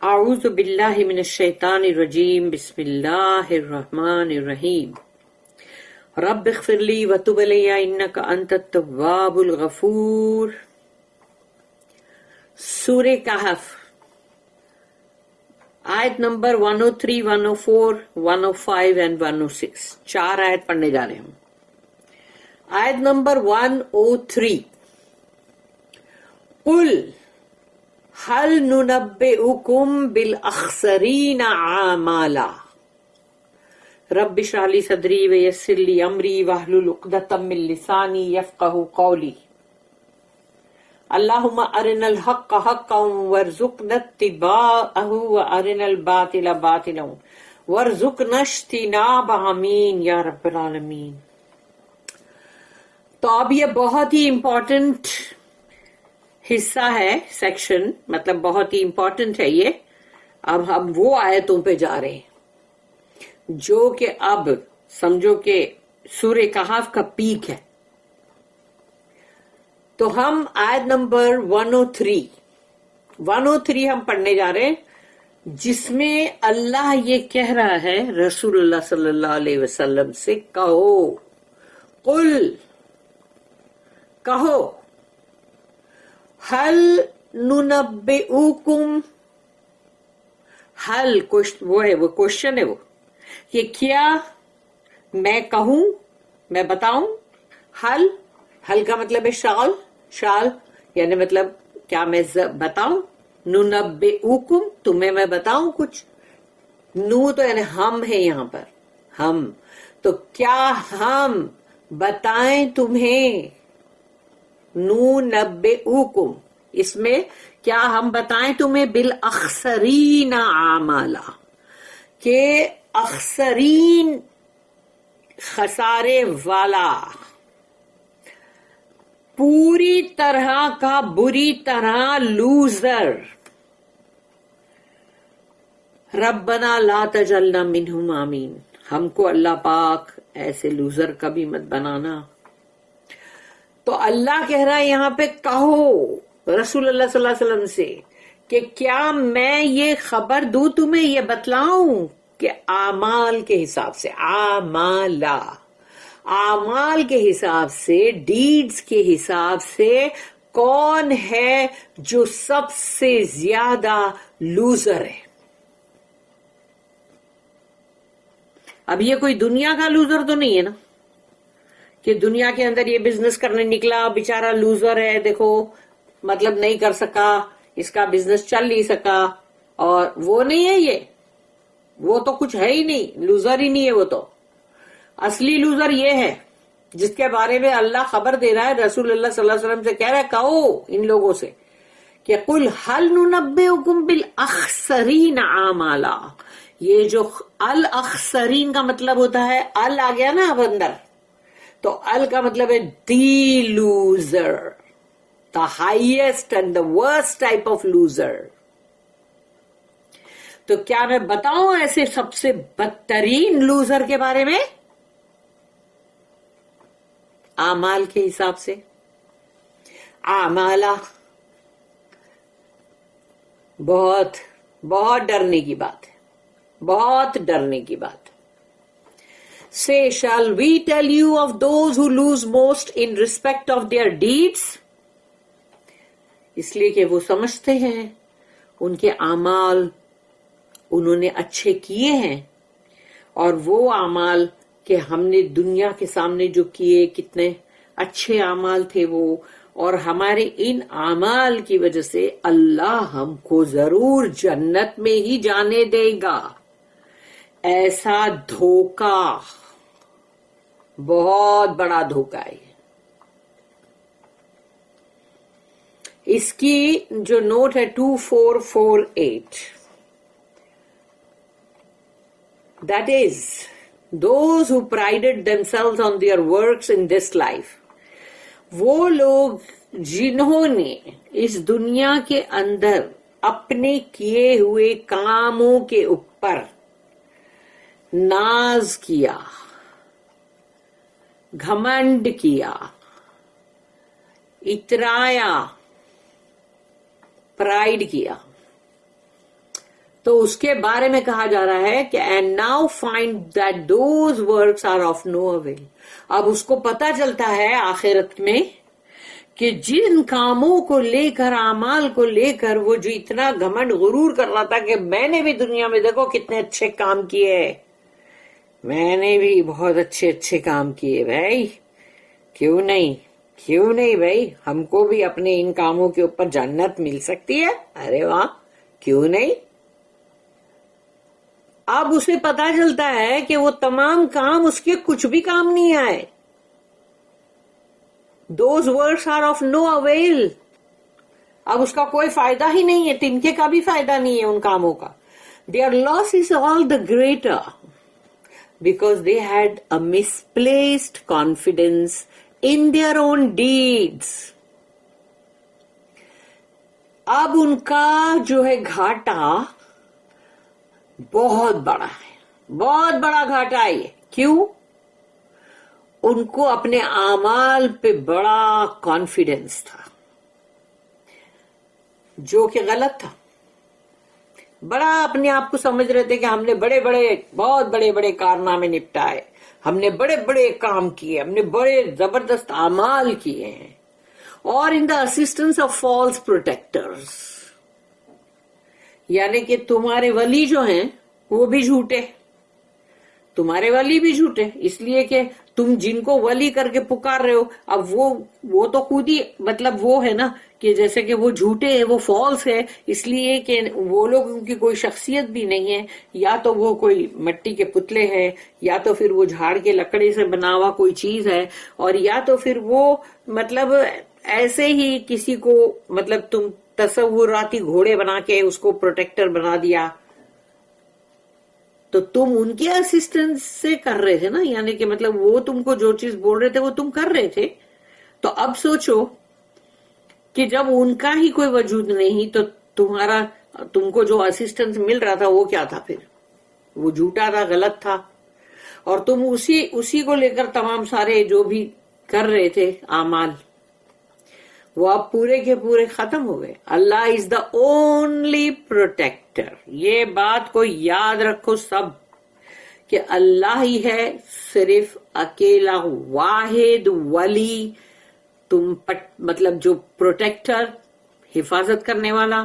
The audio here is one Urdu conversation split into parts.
اعوذ باللہ من الشیطان الرجیم بسم اللہ الرحمن الرحیم رب اغفر لی وتب علی انک انت التواب الغفور. سورہ کہف آیت نمبر 103, 104, 105 and 106. 4 آیت پڑھنے جا رہے ہیں. آیت نمبر 103. قل هل ننبئكم بالاخسرین اعمالا رب اشرح لي صدری ویسر لي امری واحلل عقدۃ من لسانی یفقهوا قولی. اللهم ارنا الحق حقا وارزقنا اتباعه وارنا الباطل باطلا وارزقنا اجتنابه آمین یا رب العالمین. تو اب یہ بہت ہی امپورٹنٹ حصہ ہے، سیکشن، مطلب بہت ہی امپورٹنٹ ہے یہ. اب ہم وہ آیتوں پہ جا رہے ہیں جو کہ اب سمجھو کہ سورہ کہف کا پیک ہے. تو ہم آیت نمبر 103 ہم پڑھنے جا رہے ہیں، جس میں اللہ یہ کہہ رہا ہے رسول اللہ صلی اللہ علیہ وسلم سے، کہو، قل، کہو، حل ننبئکم، حل وہ ہے، وہ کوشچن ہے، وہ یہ کیا میں کہوں، میں بتاؤں. حل کا مطلب ہے شال یعنی مطلب کیا میں بتاؤں. ننبئکم تمہیں میں بتاؤں کچھ. نو تو یعنی ہم ہے یہاں پر، ہم تو کیا ہم بتائیں تمہیں. ننبئکم اس میں کیا ہم بتائیں تمہیں بالاخسرین اعمالا، کہ اخسرین خسارے والا، پوری طرح کا بری طرح لوزر. ربنا لا تجعلنا منہم آمین. ہم کو اللہ پاک ایسے لوزر کبھی مت بنانا. تو اللہ کہہ رہا ہے یہاں پہ کہو رسول اللہ صلی اللہ علیہ وسلم سے کہ کیا میں یہ خبر دوں تمہیں، یہ بتلاؤں کہ اعمال کے حساب سے، اعمال کے حساب سے، ڈیڈز کے حساب سے کون ہے جو سب سے زیادہ لوزر ہے. اب یہ کوئی دنیا کا لوزر تو نہیں ہے نا، کہ دنیا کے اندر یہ بزنس کرنے نکلا بیچارہ لوزر ہے، دیکھو مطلب نہیں کر سکا، اس کا بزنس چل نہیں سکا. اور وہ نہیں ہے یہ، وہ تو کچھ ہے ہی نہیں، لوزر ہی نہیں ہے. وہ تو اصلی لوزر یہ ہے جس کے بارے میں اللہ خبر دے رہا ہے، رسول اللہ صلی اللہ علیہ وسلم سے کہہ رہا ہے کہو ان لوگوں سے کہ قل هل ننبئکم بالاخسرین اعمالا. یہ جو الاخسرین کا مطلب ہوتا ہے، ال آ گیا نا اب اندر، تو ال کا مطلب ہے the loser, the highest and the worst type of loser. تو کیا میں بتاؤں ایسے سب سے بدترین لوزر کے بارے میں اعمال کے حساب سے. اعمالہ بہت بہت ڈرنے کی بات ہے، بہت ڈرنے کی بات. Say, shall we tell you of those who lose most in respect of their deeds? اس لیے کہ وہ سمجھتے ہیں ان کے اعمال انہوں نے اچھے کیے ہیں، اور وہ اعمال کہ ہم نے دنیا کے سامنے جو کیے کتنے اچھے اعمال تھے وہ، اور ہمارے ان اعمال کی وجہ سے اللہ ہم کو ضرور جنت میں ہی جانے دے گا. ایسا دھوکہ، بہت بڑا دھوکہ ہے. اس کی جو نوٹ ہے 2448، that is those who prided themselves on their works in this life. وہ لوگ جنہوں نے اس دنیا کے اندر اپنے کیے ہوئے کاموں کے اوپر ناز کیا، گھمنڈ کیا، اترایا، پرائڈ کیا. تو اس کے بارے میں کہا جا رہا ہے کہ and now find that those works are of no avail. اب اس کو پتا چلتا ہے آخرت میں کہ جن کاموں کو لے کر، اعمال کو لے کر وہ جو اتنا گھمنڈ غرور کر رہا تھا کہ میں نے بھی دنیا میں دیکھو کتنے اچھے کام کیے، میں نے بھی بہت اچھے کام کیے بھائی، کیوں نہیں بھائی، ہم کو بھی اپنے ان کاموں کے اوپر جنت مل سکتی ہے، ارے واہ کیوں نہیں. اب اسے پتا چلتا ہے کہ وہ تمام کام اس کے کچھ بھی کام نہیں آئے. Those words are of no avail. اب اس کا کوئی فائدہ ہی نہیں ہے، تنکے کا بھی فائدہ نہیں ہے ان کاموں کا. Their loss is all the greater because they had a misplaced confidence in their own deeds. اب ان کا جو ہے گھاٹا بہت بڑا ہے، بہت بڑا گھاٹا ہے. کیوں؟ ان کو اپنے اعمال پہ بڑا کانفیڈنس تھا جو کہ غلط تھا. بڑا اپنے آپ کو سمجھ رہے تھے کہ ہم نے بہت بڑے کارنامے نپٹائے، ہم نے بڑے کام کیے، ہم نے بڑے زبردست اعمال کیے ہیں. اور ان دا اسسٹنس آف فالس پروٹیکٹرز، یعنی کہ تمہارے ولی جو ہیں وہ بھی جھوٹے، تمہارے ولی بھی جھوٹے، اس لیے کہ تم جن کو ولی کر کے پکار رہے ہو، اب وہ تو خود ہی مطلب وہ ہے نا کہ جیسے کہ وہ جھوٹے ہیں، وہ فالس ہے، اس لیے کہ وہ لوگ ان کی کوئی شخصیت بھی نہیں ہے، یا تو وہ کوئی مٹی کے پتلے ہیں، یا تو پھر وہ جھاڑ کے لکڑی سے بنا ہوا کوئی چیز ہے، اور یا تو پھر وہ مطلب ایسے ہی کسی کو مطلب تم تصوراتی گھوڑے بنا کے اس کو پروٹیکٹر بنا دیا، تو تم ان کے اسسٹنس سے کر رہے تھے نا، یعنی کہ مطلب وہ تم کو جو چیز بول رہے تھے وہ تم کر رہے تھے. تو اب سوچو کہ جب ان کا ہی کوئی وجود نہیں تو تم کو جو اسسٹنس مل رہا تھا وہ کیا تھا؟ پھر وہ جھوٹا تھا، غلط تھا، اور تم اسی کو لے کر تمام سارے جو بھی کر رہے تھے اعمال وہ اب پورے کے پورے ختم ہو گئے. اللہ از دا اونلی پروٹیکٹر. یہ بات کو یاد رکھو سب کہ اللہ ہی ہے صرف اکیلا واحد ولی، تم مطلب جو پروٹیکٹر، حفاظت کرنے والا،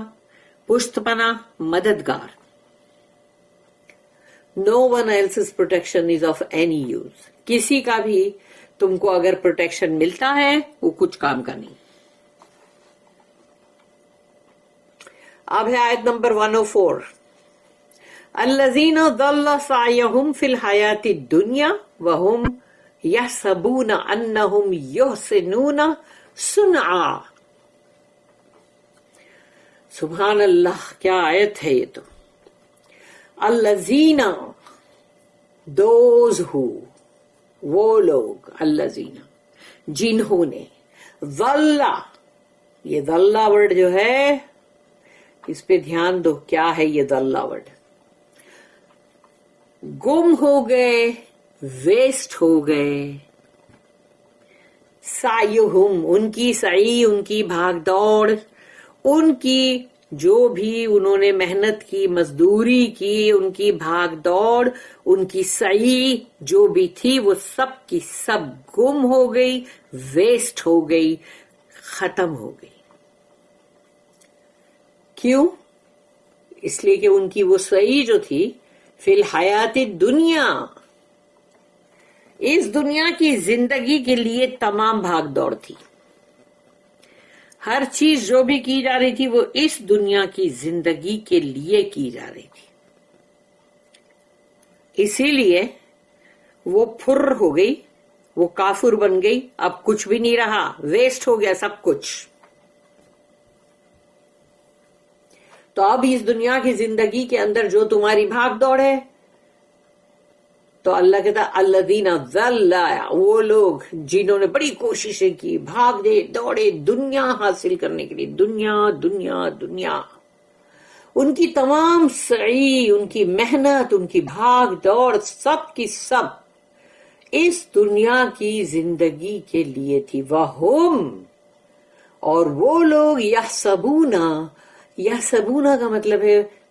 پشت پناہ، مددگار. No one else's protection is of any use. کسی کا بھی تم کو اگر پروٹیکشن ملتا ہے وہ کچھ کام کا نہیں. اب ہے آیت نمبر 104. الذین ضل سعیہم فی الحیاۃ الدنیا وہم یحسبون انہم یحسنون صنعا. سبحان اللہ، کیا آیت ہے یہ تو. الذین، دوز ہو، وہ لوگ، الذین جنہوں نے، ضل، یہ ضل ورڈ جو ہے اس پہ دھیان دو، کیا ہے یہ ضل ورڈ؟ گم ہو گئے، ویسٹ ہو گئے. سعیہم، ان کی سعی، ان کی بھاگ دوڑ، ان کی جو بھی انہوں نے محنت کی، مزدوری کی، ان کی بھاگ دوڑ، ان کی سعی جو بھی تھی وہ سب کی سب گم ہو گئی، ویسٹ ہو گئی، ختم ہو گئی. کیوں؟ اس لیے کہ ان کی وہ سعی جو تھی فی الحیات الدنیا، اس دنیا کی زندگی کے لیے تمام بھاگ دوڑ تھی. ہر چیز جو بھی کی جا رہی تھی وہ اس دنیا کی زندگی کے لیے کی جا رہی تھی. اسی لیے وہ پھر ہو گئی، وہ کافر بن گئی، اب کچھ بھی نہیں رہا، ویسٹ ہو گیا سب کچھ. تو اب اس دنیا کی زندگی کے اندر جو تمہاری بھاگ دوڑ ہے، تو اللہ کہتا الذین ضل، وہ لوگ جنہوں نے بڑی کوششیں کی، بھاگے دوڑے دنیا حاصل کرنے کے لیے، دنیا دنیا دنیا، ان کی تمام سعی، ان کی محنت، ان کی بھاگ دوڑ سب کی سب اس دنیا کی زندگی کے لیے تھی. وہم، اور وہ لوگ یحسبون، یحسبون کا مطلب ہے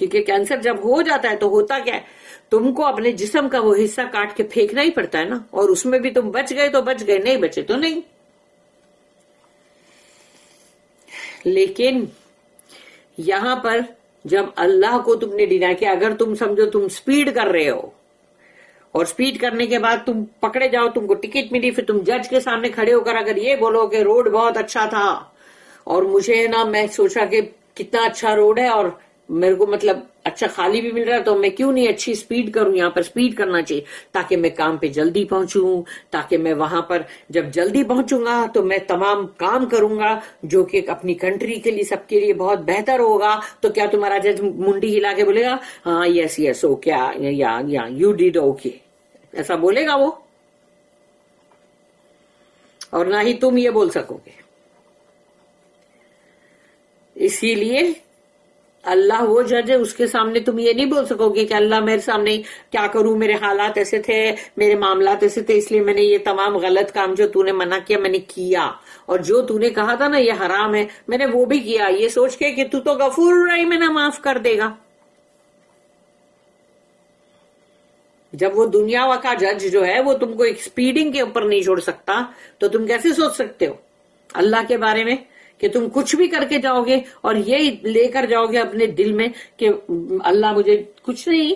کیونکہ کینسر جب ہو جاتا ہے تو ہوتا کیا ہے، تم کو اپنے جسم کا وہ حصہ کاٹ کے پھینکنا ہی پڑتا ہے نا، اور اس میں بھی تم بچ گئے تو بچ گئے، نہیں بچے تو نہیں. لیکن یہاں پر جب اللہ کو تم نے ڈینا کیا، اگر تم سمجھو تم سپیڈ کر رہے ہو اور سپیڈ کرنے کے بعد تم پکڑے جاؤ، تم کو ٹکٹ ملی، پھر تم جج کے سامنے کھڑے ہو کر اگر یہ بولو کہ روڈ بہت اچھا تھا اور مجھے نا میں سوچا کہ کتنا اچھا روڈ ہے اور میرے کو مطلب اچھا خالی بھی مل رہا ہے تو میں کیوں نہیں اچھی سپیڈ کروں، یہاں پر سپیڈ کرنا چاہیے تاکہ میں کام پہ جلدی پہنچوں، تاکہ میں وہاں پر جب جلدی پہنچوں گا تو میں تمام کام کروں گا جو کہ اپنی کنٹری کے لیے سب کے لیے بہت بہتر ہوگا. تو کیا تمہارا جج منڈی ہلا کے بولے گا ہاں یس یس او کیا یو ڈیڈ اوکے، ایسا بولے گا وہ؟ اور نہ ہی تم یہ بول سکو گے. اسی لیے اللہ وہ جج ہے، اس کے سامنے تم یہ نہیں بول سکو گے کہ اللہ میرے سامنے کیا کروں، میرے حالات ایسے تھے، میرے معاملات ایسے تھے، اس لیے میں نے یہ تمام غلط کام جو تو نے منع کیا میں نے کیا، اور جو تو نے کہا تھا نا یہ حرام ہے میں نے وہ بھی کیا، یہ سوچ کے کہ تو غفور الرحیم ہے نا، معاف کر دے گا. جب وہ دنیا کا جج جو ہے وہ تم کو ایک سپیڈنگ کے اوپر نہیں چھوڑ سکتا تو تم کیسے سوچ سکتے ہو اللہ کے بارے میں کہ تم کچھ بھی کر کے جاؤ گے اور یہ لے کر جاؤ گے اپنے دل میں کہ اللہ مجھے کچھ نہیں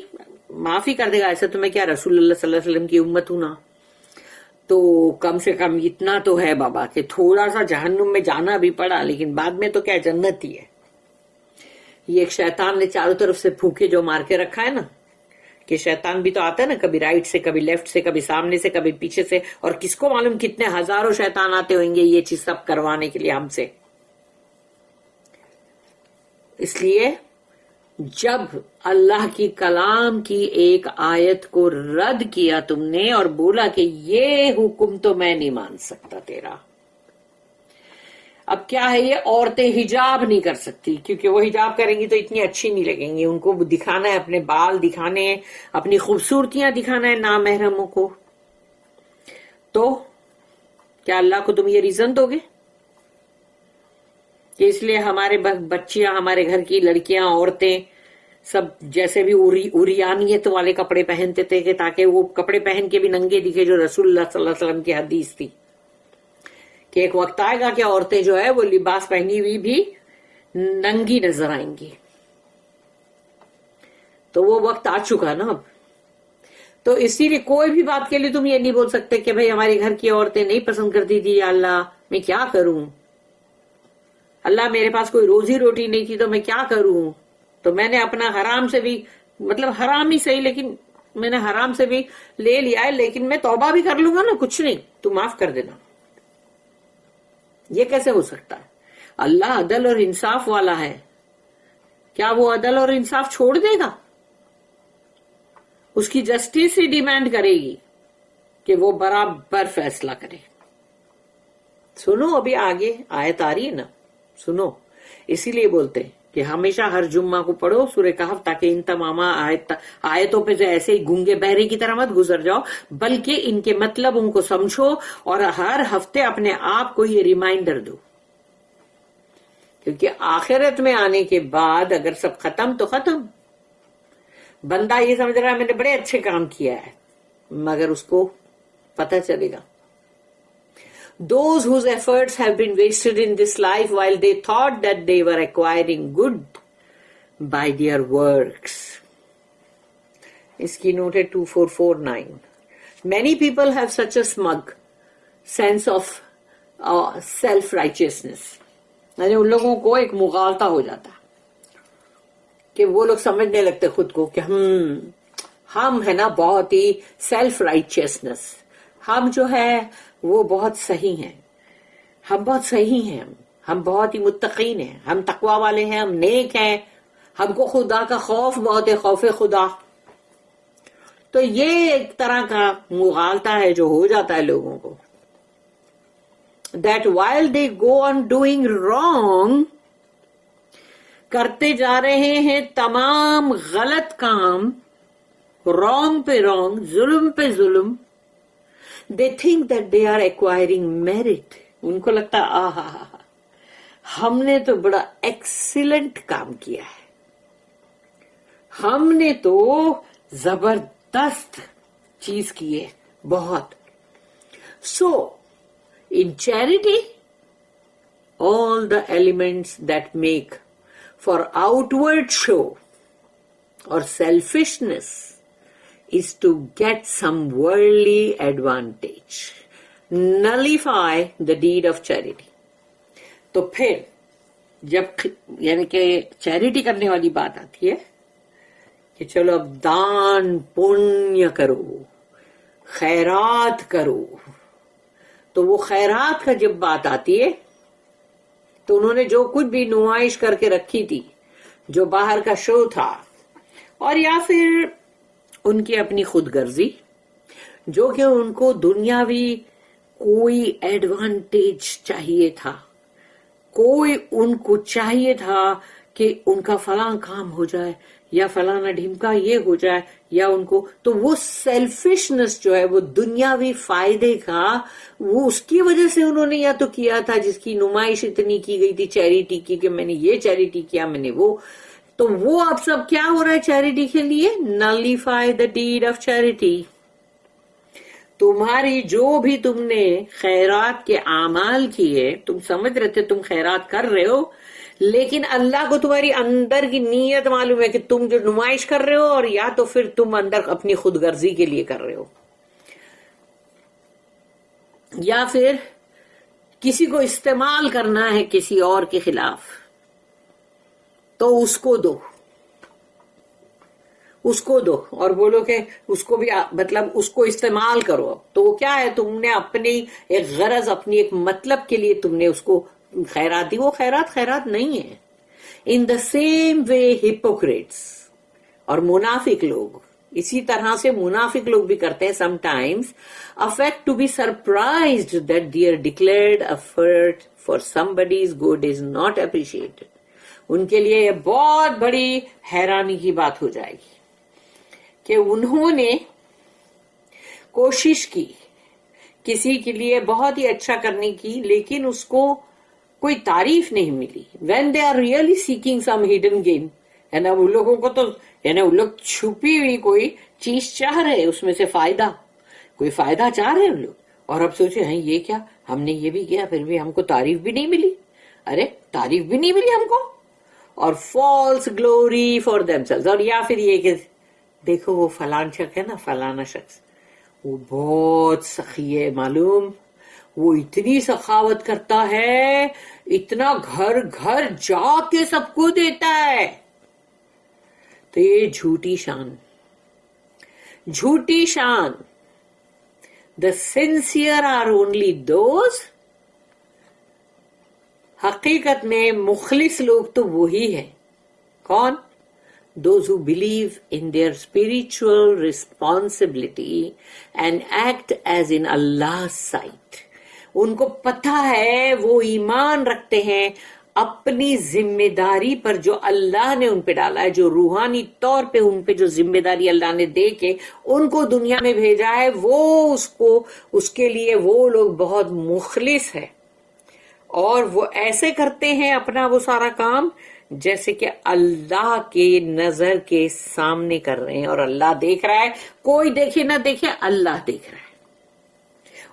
معاف ہی کر دے گا. ایسا تو میں کیا رسول اللہ صلی اللہ علیہ وسلم کی امت ہوں نا، تو کم سے کم اتنا تو ہے بابا کہ تھوڑا سا جہنم میں جانا بھی پڑا لیکن بعد میں تو کیا جنت ہی ہے. یہ ایک شیطان نے چاروں طرف سے پھوکے جو مار کے رکھا ہے نا، کہ شیطان بھی تو آتا ہے نا، کبھی رائٹ سے، کبھی لیفٹ سے، کبھی سامنے سے، کبھی پیچھے سے، اور کس کو معلوم کتنے ہزاروں شیطان آتے ہوئیں گے یہ چیز سب کروانے کے لیے ہم سے. اس لیے جب اللہ کی کلام کی ایک آیت کو رد کیا تم نے اور بولا کہ یہ حکم تو میں نہیں مان سکتا تیرا، اب کیا ہے، یہ عورتیں حجاب نہیں کر سکتی کیونکہ وہ حجاب کریں گی تو اتنی اچھی نہیں لگیں گی، ان کو دکھانا ہے اپنے بال دکھانے ہیں، اپنی خوبصورتیاں دکھانا ہے نامحرموں کو. تو کیا اللہ کو تم یہ ریزن دو گے کہ اس لیے ہمارے بچیاں، ہمارے گھر کی لڑکیاں، عورتیں سب جیسے بھی اوریانیت والے کپڑے پہنتے تھے کہ تاکہ وہ کپڑے پہن کے بھی ننگے دکھے، جو رسول اللہ صلی اللہ علیہ وسلم کی حدیث تھی کہ ایک وقت آئے گا کہ عورتیں جو ہے وہ لباس پہنی ہوئی بھی ننگی نظر آئیں گی. تو وہ وقت آ چکا نا اب. تو اسی لیے کوئی بھی بات کے لیے تم یہ نہیں بول سکتے کہ بھئی ہمارے گھر کی عورتیں نہیں پسند کرتی تھی، یا اللہ میں کیا کروں، اللہ میرے پاس کوئی روزی روٹی نہیں تھی تو میں کیا کروں، تو میں نے اپنا حرام سے بھی، مطلب حرام ہی صحیح لیکن میں نے حرام سے بھی لے لیا ہے، لیکن میں توبہ بھی کر لوں گا نا، کچھ نہیں تو معاف کر دینا. یہ کیسے ہو سکتا ہے؟ اللہ عدل اور انصاف والا ہے، کیا وہ عدل اور انصاف چھوڑ دے گا؟ اس کی جسٹس ہی ڈیمانڈ کرے گی کہ وہ برابر فیصلہ کرے. سنو ابھی آگے آیت آ رہی ہے نا، سنو. اسی لیے بولتے ہیں کہ ہمیشہ ہر جمعہ کو پڑھو سورہ کہف تاکہ ان تمام آیتوں پہ ایسے ہی گونگے بہرے کی طرح مت گزر جاؤ، بلکہ ان کے مطلب ان کو سمجھو اور ہر ہفتے اپنے آپ کو یہ ریمائنڈر دو، کیونکہ آخرت میں آنے کے بعد اگر سب ختم تو ختم. بندہ یہ سمجھ رہا ہے میں نے بڑے اچھے کام کیا ہے، مگر اس کو پتہ چلے گا those whose efforts have been wasted in this life while they thought that they were acquiring good by their works. اس کی نوٹ ہے 2449. Many people have such a smug sense of self-righteousness. یعنی ان لوگوں کو ایک مغالطہ ہو جاتا کہ وہ لوگ سمجھنے لگتے خود کو کہ ہم ہے نا بہت ہی سیلف رائچیسنس، ہم جو ہے وہ بہت صحیح ہیں، ہم بہت صحیح ہیں، ہم بہت ہی متقین ہیں، ہم تقوی والے ہیں، ہم نیک ہیں، ہم کو خدا کا خوف بہت ہے، خوف خدا. تو یہ ایک طرح کا مغالطہ ہے جو ہو جاتا ہے لوگوں کو. That while they go on doing wrong، کرتے جا رہے ہیں تمام غلط کام، wrong پہ wrong، ظلم پہ ظلم، they think that they are acquiring merit. ان کو لگتا ہم نے تو بڑا ایکسیلنٹ کام کیا ہے. ہم نے تو زبردست چیز کی ہے بہت. سو in charity, all the elements that make for outward show or selfishness is to get some worldly advantage, nullify the deed of charity. تو پھر جب یعنی کہ چیریٹی کرنے والی بات آتی ہے کہ چلو اب دان پنیہ کرو، خیرات کرو، تو وہ خیرات کا جب بات آتی ہے تو انہوں نے جو کچھ بھی نمائش کر کے رکھی تھی، جو باہر کا شو تھا، اور یا پھر ان کی اپنی خود غرضی، جو کہ ان کو دنیاوی کوئی ایڈوانٹیج چاہیے تھا، کوئی ان کو چاہیے تھا کہ ان کا فلاں کام ہو جائے یا فلانا ڈھمکا یہ ہو جائے، یا ان کو تو وہ سیلفشنس جو ہے وہ دنیاوی فائدے کا، وہ اس کی وجہ سے انہوں نے یا تو کیا تھا، جس کی نمائش اتنی کی گئی تھی چیریٹی کی کہ میں نے یہ چیریٹی کیا، میں نے وہ، تو وہ اب سب کیا ہو رہا ہے چیریٹی کے لیے؟ Nullify the deed of charity. تمہاری جو بھی تم نے خیرات کے اعمال کیے، تم سمجھ رہے تھے تم خیرات کر رہے ہو، لیکن اللہ کو تمہاری اندر کی نیت معلوم ہے کہ تم جو نمائش کر رہے ہو، اور یا تو پھر تم اندر اپنی خود غرضی کے لیے کر رہے ہو، یا پھر کسی کو استعمال کرنا ہے کسی اور کے خلاف، تو اس کو دو، اس کو دو اور بولو کہ اس کو بھی مطلب اس کو استعمال کرو. تو وہ کیا ہے؟ تم نے اپنی ایک غرض، اپنی ایک مطلب کے لیے تم نے اس کو خیرات دی. وہ خیرات نہیں ہے. ان دا سیم وے ہپوکریٹس اور منافق لوگ اسی طرح سے منافق لوگ بھی کرتے ہیں. Sometimes affect to be surprised that their declared effort for somebody's good is not appreciated. ان کے لیے یہ بہت بڑی حیرانی کی بات ہو جائے گی کہ انہوں نے کوشش کی کسی کے لیے بہت ہی اچھا کرنے کی، لیکن اس کو کوئی تعریف نہیں ملی. when they are really seeking some hidden gain، ہے نا، ان لوگوں کو تو یعنی ان لوگ چھپی ہوئی کوئی چیز چاہ رہے، اس میں سے فائدہ، کوئی فائدہ چاہ رہے ان لوگ، اور اب سوچے ہیں یہ کیا، ہم نے یہ بھی کیا پھر بھی ہم کو تعریف بھی نہیں ملی. ارے تعریف بھی نہیں ملی ہم کو، اور فالس گلوری فار themselves. اور یا پھر یہ کہ دیکھو وہ فلان شخص ہے نا، فلانا شخص وہ بہت سخی ہے، معلوم وہ اتنی سخاوت کرتا ہے، اتنا گھر گھر جا کے سب کو دیتا ہے. تو یہ جھوٹی شان، جھوٹی شان. The sincere are only those، حقیقت میں مخلص لوگ تو وہی ہیں. کون؟ those who believe in their spiritual responsibility and act as in Allah's sight. ان کو پتہ ہے، وہ ایمان رکھتے ہیں اپنی ذمہ داری پر جو اللہ نے ان پہ ڈالا ہے، جو روحانی طور پہ ان پہ جو ذمہ داری اللہ نے دے کے ان کو دنیا میں بھیجا ہے، وہ اس کے لیے وہ لوگ بہت مخلص ہے. اور وہ ایسے کرتے ہیں اپنا وہ سارا کام جیسے کہ اللہ کے نظر کے سامنے کر رہے ہیں، اور اللہ دیکھ رہا ہے. کوئی دیکھے نہ دیکھے، اللہ دیکھ رہا ہے.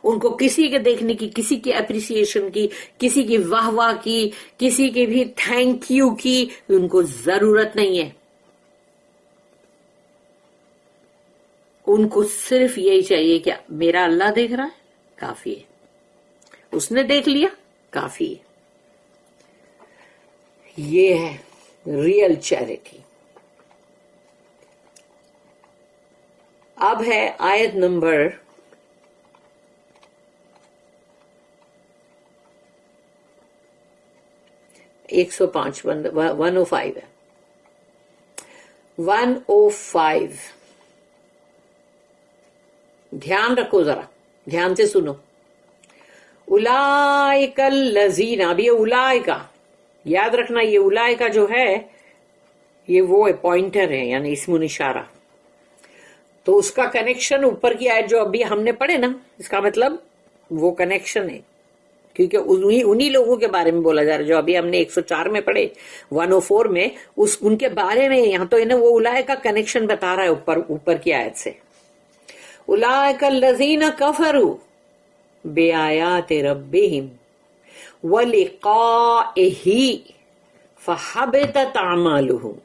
ان کو کسی کے دیکھنے کی، کسی کی اپریسیشن کی، کسی کی واہ واہ کی، کسی کی بھی تھینک یو کی ان کو ضرورت نہیں ہے. ان کو صرف یہی چاہیے کہ میرا اللہ دیکھ رہا ہے، کافی ہے. اس نے دیکھ لیا، کافی ہے. یہ ہے ریئل چیریٹی. اب ہے آیت نمبر 105 105 ہے. 105 دھیان رکھو، ذرا دھیان سے سنو. اولئک الذین، اب یہ اولئک یاد رکھنا، یہ اولئک جو ہے یہ وہ پوائنٹر ہے، یعنی اسم الاشارہ. تو اس کا کنیکشن اوپر کی آیت جو ابھی ہم نے پڑھے نا، اس کا مطلب وہ کنیکشن ہے کیونکہ انہی لوگوں کے بارے میں بولا جا رہا ہے جو ابھی ہم نے 104 میں پڑھے، 104 میں، ان کے بارے میں. یہاں تو انہیں وہ اولئک کا کنیکشن بتا رہا ہے اوپر کی آیت سے. اولئک الذین کفروا بآیات ربہم ولقائہ فحبطت اعمالہم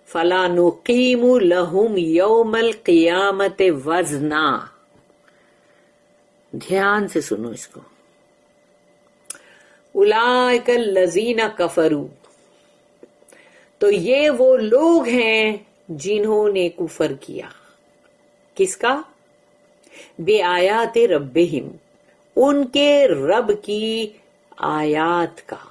فلا نقیم لہم یوم القیامت وزنا. دھیان سے سنو اس کو. اولئک الذین کفروا، تو یہ وہ لوگ ہیں جنہوں نے کفر کیا. کس کا؟ بے آیات ربہم، ان کے رب کی آیات کا،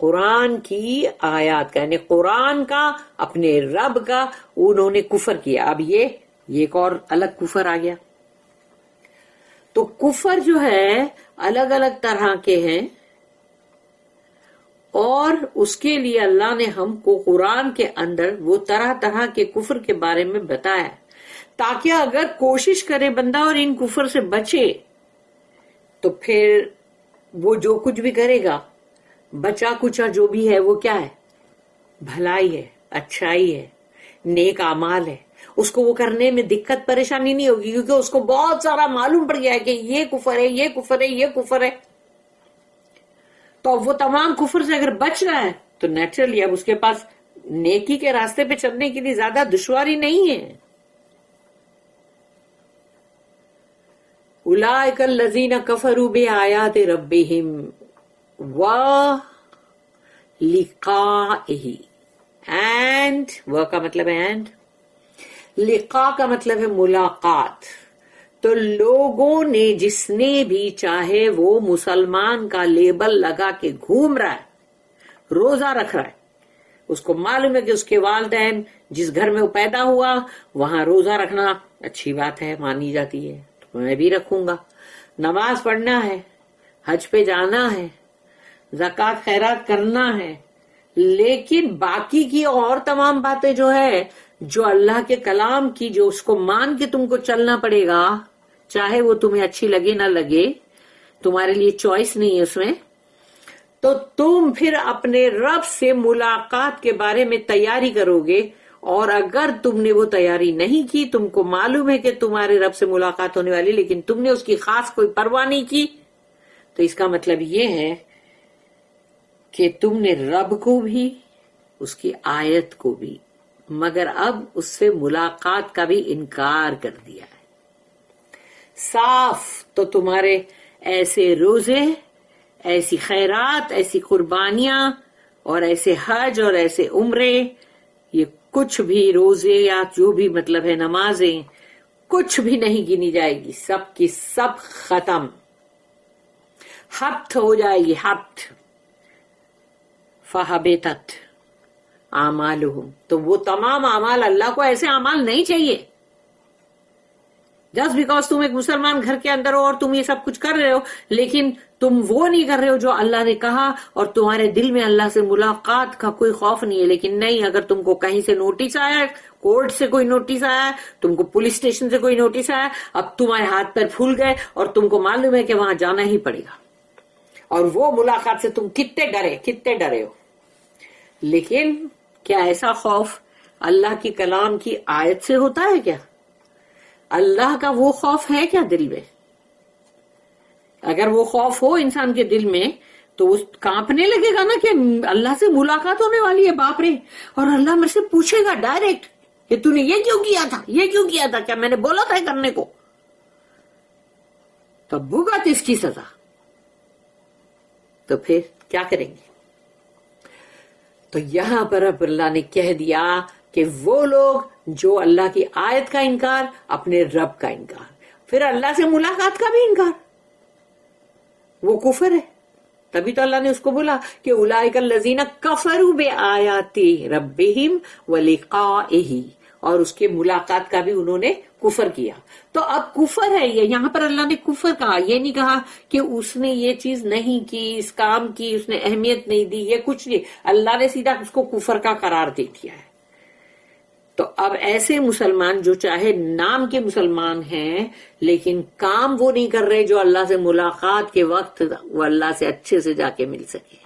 قرآن کی آیات کا، یعنی قرآن کا، اپنے رب کا انہوں نے کفر کیا. اب یہ ایک اور الگ کفر آ گیا. تو کفر جو ہے الگ الگ طرح کے ہیں، اور اس کے لیے اللہ نے ہم کو قرآن کے اندر وہ طرح طرح کے کفر کے بارے میں بتایا، تاکہ اگر کوشش کرے بندہ اور ان کفر سے بچے تو پھر وہ جو کچھ بھی کرے گا، بچا کچا جو بھی ہے وہ کیا ہے؟ بھلائی ہے، اچھائی ہے، نیک اعمال ہے. اس کو وہ کرنے میں دقت پریشانی نہیں ہوگی، کیونکہ اس کو بہت سارا معلوم پڑ گیا ہے کہ یہ کفر ہے، یہ کفر ہے، یہ کفر ہے. تو اب وہ تمام کفر سے اگر بچ رہا ہے تو نیچرلی اب اس کے پاس نیکی کے راستے پہ چلنے کے لیے زیادہ دشواری نہیں ہے. اولئک الذین کفروا بآیات ربہم ولقائہ، اینڈ وہ کا مطلب ہے اینڈ، لقاء کا مطلب ہے ملاقات. تو لوگوں نے، جس نے بھی چاہے وہ مسلمان کا لیبل لگا کے گھوم رہا ہے، روزہ رکھ رہا ہے، اس کو معلوم ہے کہ اس کے والدین جس گھر میں وہ پیدا ہوا وہاں روزہ رکھنا اچھی بات ہے، مانی جاتی ہے، تو میں بھی رکھوں گا. نماز پڑھنا ہے، حج پہ جانا ہے، زکوٰۃ خیرات کرنا ہے، لیکن باقی کی اور تمام باتیں جو ہے، جو اللہ کے کلام کی، جو اس کو مان کے تم کو چلنا پڑے گا، چاہے وہ تمہیں اچھی لگے نہ لگے، تمہارے لیے چوائس نہیں ہے اس میں. تو تم پھر اپنے رب سے ملاقات کے بارے میں تیاری کرو گے، اور اگر تم نے وہ تیاری نہیں کی، تم کو معلوم ہے کہ تمہارے رب سے ملاقات ہونے والی، لیکن تم نے اس کی خاص کوئی پرواہ نہیں کی، تو اس کا مطلب یہ ہے کہ تم نے رب کو بھی، اس کی آیت کو بھی، مگر اب اس سے ملاقات کا بھی انکار کر دیا ہے. صاف. تو تمہارے ایسے روزے، ایسی خیرات، ایسی قربانیاں، اور ایسے حج اور ایسے عمرے، یہ کچھ بھی، روزے یا جو بھی مطلب ہے نمازیں، کچھ بھی نہیں گنی جائے گی، سب کی سب ختم، حبط ہو جائے گی، حبط. فحبطت اعمالہم، تو وہ تمام اعمال، اللہ کو ایسے اعمال نہیں چاہیے. جسٹ بیکاز تم ایک مسلمان گھر کے اندر ہو اور تم یہ سب کچھ کر رہے ہو، لیکن تم وہ نہیں کر رہے ہو جو اللہ نے کہا، اور تمہارے دل میں اللہ سے ملاقات کا کوئی خوف نہیں ہے. لیکن نہیں، اگر تم کو کہیں سے نوٹس آیا، کورٹ سے کوئی نوٹس آیا، تم کو پولیس اسٹیشن سے کوئی نوٹس آیا، اب تمہارے ہاتھ پیر پھول گئے اور تم کو معلوم ہے کہ وہاں جانا ہی پڑے گا، اور وہ ملاقات سے تم کتنے ڈرے ہو. لیکن کیا ایسا خوف اللہ کی کلام کی آیت سے ہوتا ہے کیا؟ اللہ کا وہ خوف ہے کیا دل میں؟ اگر وہ خوف ہو انسان کے دل میں تو وہ کانپنے لگے گا نا کہ اللہ سے ملاقات ہونے والی ہے، باپ رے، اور اللہ میرے سے پوچھے گا ڈائریکٹ کہ تو نے یہ کیوں کیا تھا، یہ کیوں کیا تھا، کیا میں نے بولا تھا کرنے کو؟ تو بھگت اس کی سزا. تو پھر کیا کریں گے؟ تو یہاں پر اب اللہ نے کہہ دیا کہ وہ لوگ جو اللہ کی آیت کا انکار، اپنے رب کا انکار، پھر اللہ سے ملاقات کا بھی انکار، وہ کفر ہے. تبھی تو اللہ نے اس کو بولا کہ اولئک الذین کفروا بآیات ربہم ولقائہ، اور اس کے ملاقات کا بھی انہوں نے کفر کیا. تو اب کفر ہے یہ، یہاں پر اللہ نے کفر کہا، یہ نہیں کہا کہ اس نے یہ چیز نہیں کی، اس کام کی اس نے اہمیت نہیں دی، یہ کچھ نہیں. اللہ نے سیدھا اس کو کفر کا قرار دے دیا ہے. تو اب ایسے مسلمان جو چاہے نام کے مسلمان ہیں لیکن کام وہ نہیں کر رہے جو اللہ سے ملاقات کے وقت وہ اللہ سے اچھے سے جا کے مل سکے،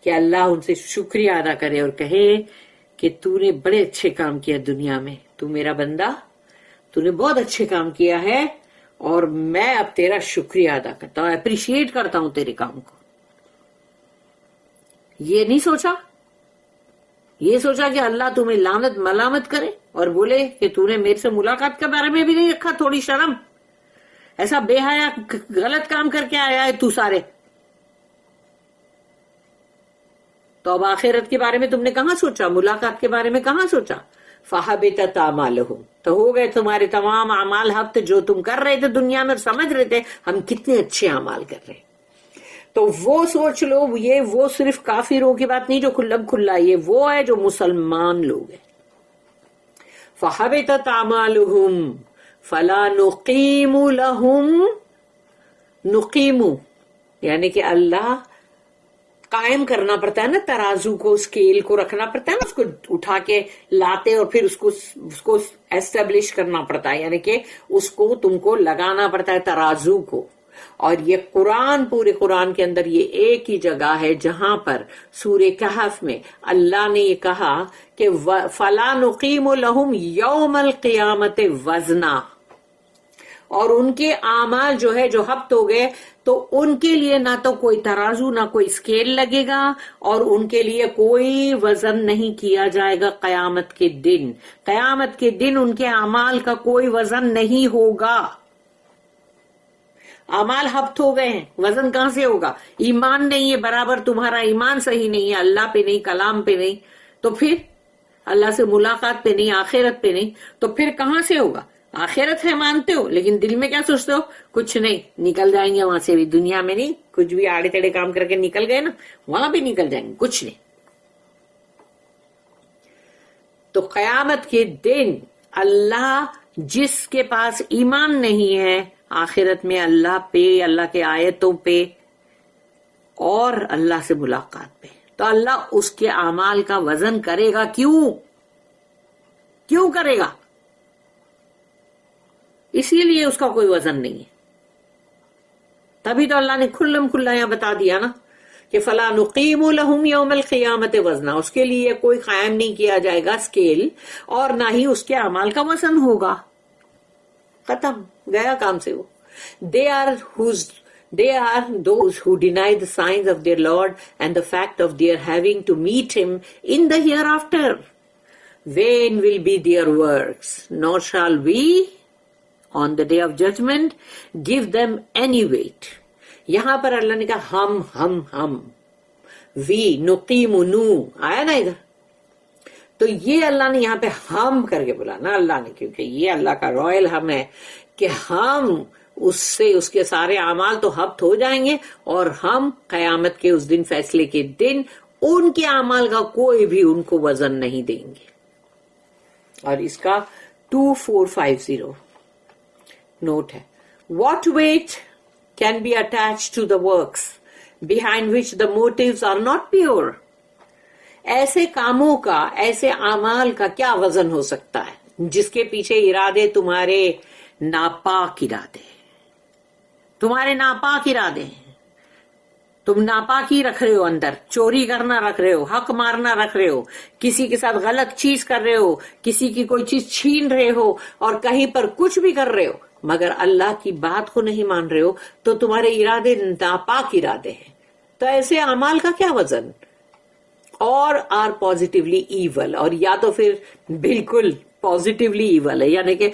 کہ اللہ ان سے شکریہ ادا کرے اور کہے کہ تو نے بڑے اچھے کام کیا دنیا میں، تو میرا بندہ، تو نے بہت اچھے کام کیا ہے اور میں اب تیرا شکریہ ادا کرتا ہوں، اپریشیٹ کرتا ہوں تیرے کام کو۔ یہ نہیں سوچا، یہ سوچا کہ اللہ تمہیں لعنت ملامت کرے اور بولے کہ تو نے میرے سے ملاقات کے بارے میں بھی نہیں رکھا تھوڑی شرم، ایسا بے حیا غلط کام کر کے آیا ہے تو سارے۔ تو اب آخرت کے بارے میں تم نے کہاں سوچا، ملاقات کے بارے میں کہاں سوچا؟ فَحَبِطَتْ أَعْمَالُهُمْ، تو ہو گئے تمہارے تمام اعمال حبط، جو تم کر رہے تھے دنیا میں سمجھ رہے تھے ہم کتنے اچھے اعمال کر رہے ہیں۔ تو وہ سوچ لو، یہ وہ صرف کافروں کی بات نہیں جو کھلم کھلا، یہ وہ ہے جو مسلمان لوگ ہیں۔ فَحَبِطَتْ أَعْمَالُهُمْ فَلَا نُقِيمُ لَهُمْ، نقیمو یعنی کہ اللہ قائم کرنا پڑتا ہے نا، ترازو کو، اسکیل کو رکھنا پڑتا ہے نا، اس کو اٹھا کے لاتے اور پھر اس کو ایسٹیبلش کرنا پڑتا ہے، یعنی کہ اس کو تم کو لگانا پڑتا ہے ترازو کو۔ اور یہ قرآن، پورے قرآن کے اندر یہ ایک ہی جگہ ہے جہاں پر سورہ کہف میں اللہ نے یہ کہا کہ فَلَا نُقِيمُ لَهُمْ يَوْمَ الْقِيَامَةِ وَزْنًا، اور ان کے اعمال جو ہے جو حبط ہو گئے تو ان کے لیے نہ تو کوئی ترازو نہ کوئی اسکیل لگے گا اور ان کے لیے کوئی وزن نہیں کیا جائے گا قیامت کے دن۔ قیامت کے دن ان کے اعمال کا کوئی وزن نہیں ہوگا، اعمال حبط ہو گئے ہیں، وزن کہاں سے ہوگا؟ ایمان نہیں ہے برابر، تمہارا ایمان صحیح نہیں ہے، اللہ پہ نہیں، کلام پہ نہیں، تو پھر اللہ سے ملاقات پہ نہیں، آخرت پہ نہیں، تو پھر کہاں سے ہوگا؟ آخرت ہے مانتے ہو لیکن دل میں کیا سوچتے ہو؟ کچھ نہیں، نکل جائیں گے وہاں سے بھی، دنیا میں نہیں، کچھ بھی آڑے تڑے کام کر کے نکل گئے نا، وہاں بھی نکل جائیں گے، کچھ نہیں۔ تو قیامت کے دن اللہ جس کے پاس ایمان نہیں ہے آخرت میں اللہ پہ، اللہ کے آیتوں پہ اور اللہ سے ملاقات پہ، تو اللہ اس کے اعمال کا وزن کرے گا۔ کیوں کرے گا؟ اسی لیے اس کا کوئی وزن نہیں ہے۔ تبھی تو اللہ نے کھلم کھلا یہاں بتا دیا نا کہ فَلَا نُقِيمُ لَهُمْ يَوْمَ الْقِيَامَةِ وَزْنًا، اس کے لیے کوئی قائم نہیں کیا جائے گا اسکیل، اور نہ ہی اس کے اعمال کا وزن ہوگا۔ ختم، گیا کام سے وہ۔ They are those who deny the signs of their Lord and the fact of their having to meet him in the hereafter. Vain will be their works, nor shall we on the day of judgment give them any weight. یہاں پر اللہ نے کہا ہم وی نقیم نو آیا نا ادھر، تو یہ اللہ نے یہاں پہ ہم کر کے بولا نا اللہ نے، کیونکہ یہ اللہ کا رائل ہم ہے کہ ہم اس کے سارے اعمال تو حبط ہو جائیں گے اور ہم قیامت کے اس دن، فیصلے کے دن، ان کے اعمال کا کوئی بھی ان کو وزن نہیں دیں گے۔ اور اس کا 2450 نوٹ ہے، what weight can be attach to the works behind which the motives are not pure. ایسے کاموں کا، ایسے اعمال کا کیا وزن ہو سکتا ہے جس کے پیچھے ارادے تمہارے ناپاک ارادے، تمہارے ناپاک ارادے ہیں، تم ناپاکی رکھ رہے ہو اندر، چوری کرنا رکھ رہے ہو، حق مارنا رکھ رہے ہو، کسی کے ساتھ غلط چیز کر رہے ہو، کسی کی کوئی چیز چھین رہے ہو اور کہیں پر کچھ بھی کر رہے ہو مگر اللہ کی بات کو نہیں مان رہے ہو، تو تمہارے ارادے ناپاک ارادے ہیں۔ تو ایسے اعمال کا کیا وزن؟ اور آر پازیٹیولی ایول، اور یا تو پھر بالکل پازیٹیولی ایول ہے، یعنی کہ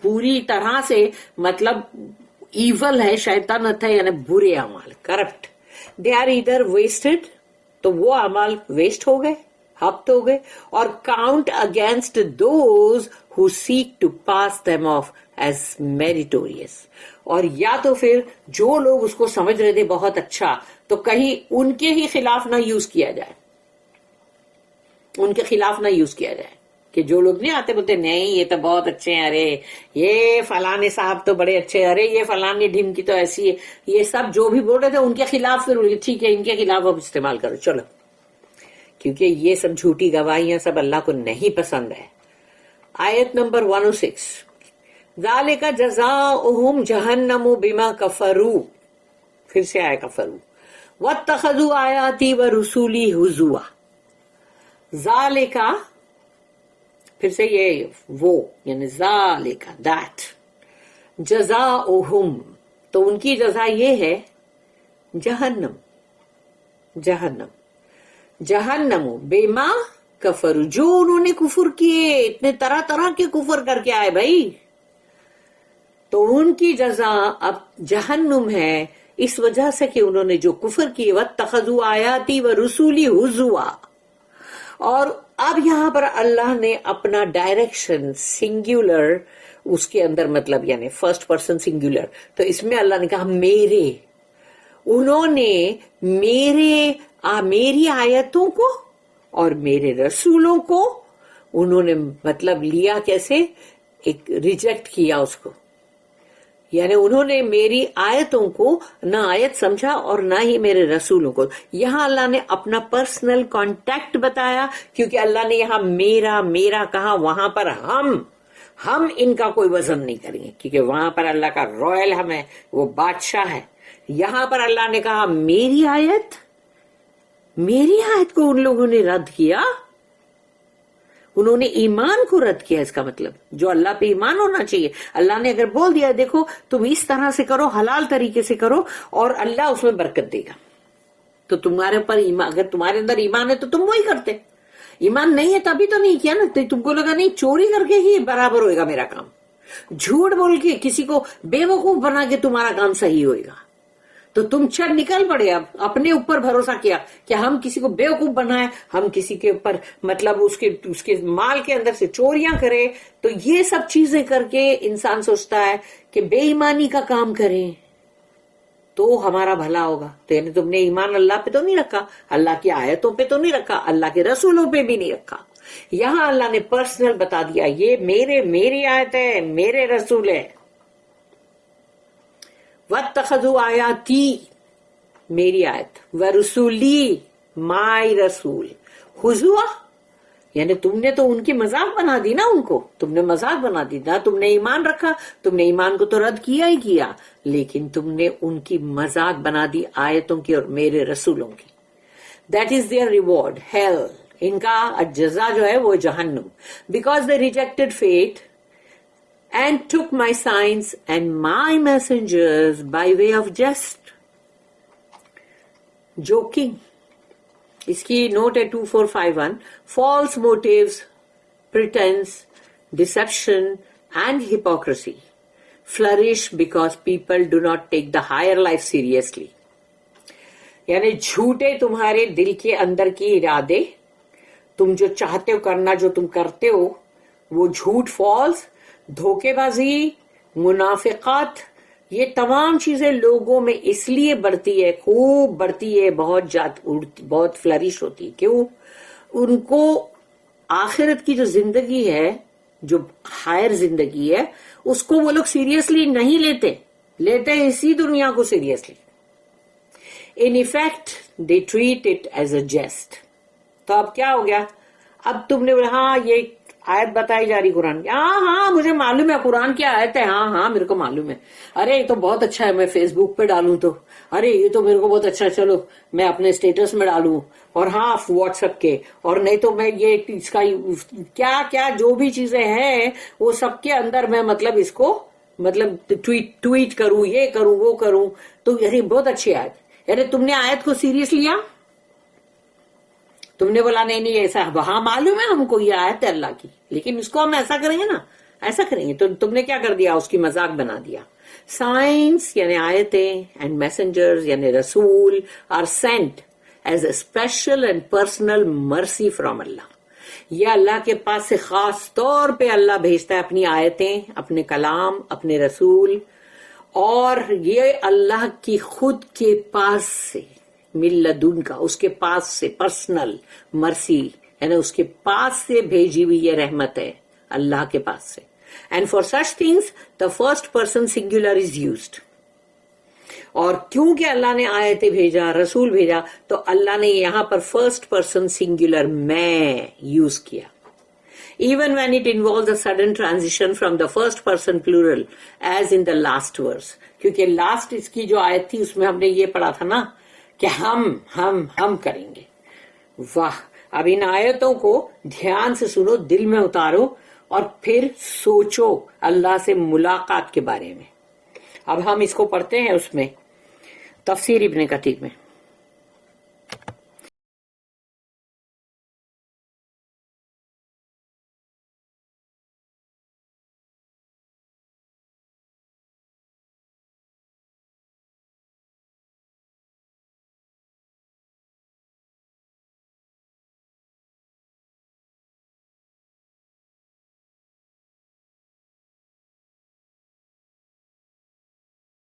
پوری طرح سے مطلب ایول ہے، شیطانت ہے، یعنی برے اعمال، corrupt. They are either vested, تو وہ اعمال ویسٹ ہو گئے، حبط ہو گئے، اور count against those who seek to pass them off as meritorious، اور یا تو پھر جو لوگ اس کو سمجھ رہے تھے بہت اچھا، تو کہیں ان کے ہی خلاف نہ یوز کیا جائے، ان کے خلاف نہ یوز کیا جائے، کہ جو لوگ نہیں آتے بولتے نہیں یہ تو بہت اچھے ہیں، ارے یہ فلانے صاحب تو بڑے اچھے، ارے یہ فلانی ڈھمکی تو ایسی ہے، یہ سب جو بھی بول رہے تھے ان کے خلاف، پھر ٹھیک ہے ان کے خلاف اب استعمال کرو، چلو کیونکہ یہ سب جھوٹی گواہیاں سب اللہ کو نہیں پسند ہے. آیت نمبر 106 ذالک جزاؤہم جہنم بما کفروا، پھر سے آیا کفروا واتخذوا آیاتی ورسولی ہزوا. ذالک پھر سے یہ وہ یعنی ذالک دیٹ جزاؤہم، تو ان کی جزا یہ ہے جہنم. جہنم جہنم بما کفر، جو انہوں نے کفر کیے، اتنے طرح طرح کے کفر کر کے آئے بھائی، تو ان کی جزا اب جہنم ہے، اس وجہ سے کہ انہوں نے جو کفر کیے واتخذوا آیاتی ورسولی ہزوا. اور اب یہاں پر اللہ نے اپنا ڈائریکشن سنگولر اس کے اندر مطلب یعنی فرسٹ پرسن سنگولر، تو اس میں اللہ نے کہا میرے، انہوں نے میری آیتوں کو اور میرے رسولوں کو انہوں نے مطلب لیا کیسے، ایک ریجیکٹ کیا اس کو، یعنی انہوں نے میری آیتوں کو نہ آیت سمجھا اور نہ ہی میرے رسولوں کو. یہاں اللہ نے اپنا پرسنل کانٹیکٹ بتایا، کیونکہ اللہ نے یہاں میرا میرا کہا، وہاں پر ہم ان کا کوئی وزن نہیں کریں گے، کیونکہ وہاں پر اللہ کا رائل ہم ہے، وہ بادشاہ ہے. یہاں پر اللہ نے کہا میری آیت کو ان لوگوں نے رد کیا، انہوں نے ایمان کو رد کیا. اس کا مطلب جو اللہ پہ ایمان ہونا چاہیے، اللہ نے اگر بول دیا دیکھو تم اس طرح سے کرو، حلال طریقے سے کرو اور اللہ اس میں برکت دے گا، تو تمہارے اوپر ایمان، اگر تمہارے اندر ایمان ہے تو تم وہی کرتے. ایمان نہیں ہے تبھی تو نہیں کیا نا، تم کو لگا نہیں چوری کر کے ہی برابر ہوئے گا میرا کام، جھوٹ بول کے کسی کو بے وقوف بنا کے تمہارا کام صحیح ہوئے گا، تو تم چڑ نکل پڑے. اب اپنے اوپر بھروسہ کیا کہ ہم کسی کو بے وقوف بنائیں، ہم کسی کے اوپر مطلب اس کے مال کے اندر سے چوریاں کرے. تو یہ سب چیزیں کر کے انسان سوچتا ہے کہ بے ایمانی کا کام کریں تو ہمارا بھلا ہوگا. تو یعنی تم نے ایمان اللہ پہ تو نہیں رکھا، اللہ کی آیتوں پہ تو نہیں رکھا، اللہ کے رسولوں پہ بھی نہیں رکھا. یہاں اللہ نے پرسنل بتا دیا یہ میری آیت ہے، میرے رسول ہے. واتخذوا آیاتی، میری آیت، ورسولی، مائی رسول، ہزوا یعنی تم نے تو ان کی مذاق بنا دی نا، ان کو تم نے مذاق بنا دی نا. تم نے ایمان رکھا، تم نے ایمان کو تو رد کیا ہی کیا، لیکن تم نے ان کی مذاق بنا دی آیتوں کی اور میرے رسولوں کی. That is their reward hell, ان کا جزا جو ہے وہ جہنم. Because they rejected faith and took my signs and my messengers by way of jest, joking. اس کی نوٹ ہے 2451. false motives, pretense, deception and hypocrisy flourish because people do not take the higher life seriously. یعنی جھوٹے تمہارے دل کے اندر کی ارادے، تم جو چاہتے ہو کرنا، جو تم کرتے ہو، وہ جھوٹ، فالس، دھوکے بازی، منافقت، یہ تمام چیزیں لوگوں میں اس لیے بڑھتی ہے، خوب بڑھتی ہے، بہت فلرش ہوتی ہے. کیوں؟ ان کو آخرت کی جو زندگی ہے، جو ہائر زندگی ہے، اس کو وہ لوگ سیریسلی نہیں لیتے اسی دنیا کو seriously. In effect they treat it as a jest. تو اب کیا ہو گیا؟ اب تم نے ہاں یہ آیت بتائی جا رہی قرآن کی، ہاں مجھے معلوم ہے قرآن کی آیت ہے، ہاں میرے کو معلوم ہے، ارے یہ تو بہت اچھا ہے، میں فیس بک پہ ڈالوں تو، ارے یہ تو میرے کو بہت اچھا ہے، چلو میں اپنے اسٹیٹس میں ڈالوں، اور ہاں واٹس ایپ کے، اور نہیں تو میں یہ اس کا کیا کیا جو بھی چیزیں ہیں وہ سب کے اندر میں مطلب اس کو مطلب ٹویٹ کروں، یہ کروں، وہ کروں. تو یعنی بہت اچھی آیت. یعنی تم نے آیت کو سیریس لیا، تم نے بولا نہیں ایسا، وہاں معلوم ہے ہم کو یہ آیت ہے اللہ کی، لیکن اس کو ہم ایسا کریں گے نا، ایسا کریں گے. تو تم نے کیا کر دیا؟ اس کی مذاق بنا دیا. سائنس یعنی آیتیں اینڈ میسنجرز یعنی رسول are sent as a special and personal mercy from Allah. یہ اللہ کے پاس سے خاص طور پہ اللہ بھیجتا ہے اپنی آیتیں، اپنے کلام، اپنے رسول، اور یہ اللہ کی خود کے پاس سے، ملدن کا، اس کے پاس سے پرسنل مرسی یعنی اس کے پاس سے بھیجی ہوئی یہ رحمت ہے، اللہ کے پاس سے. And for such things the first person singular is used. اور کیونکہ اللہ نے آیتیں بھیجا, رسول بھیجا, تو اللہ نے یہاں پر فرسٹ پرسن سنگولر میں یوز کیا. Even when it involves a sudden transition from the first person plural as in the last verse. کیونکہ لاسٹ اس کی جو آیت تھی اس میں ہم نے یہ پڑھا تھا نا کہ ہم کریں گے. واہ, اب ان آیتوں کو دھیان سے سنو, دل میں اتارو اور پھر سوچو اللہ سے ملاقات کے بارے میں. اب ہم اس کو پڑھتے ہیں اس میں تفسیر ابن کثیر میں.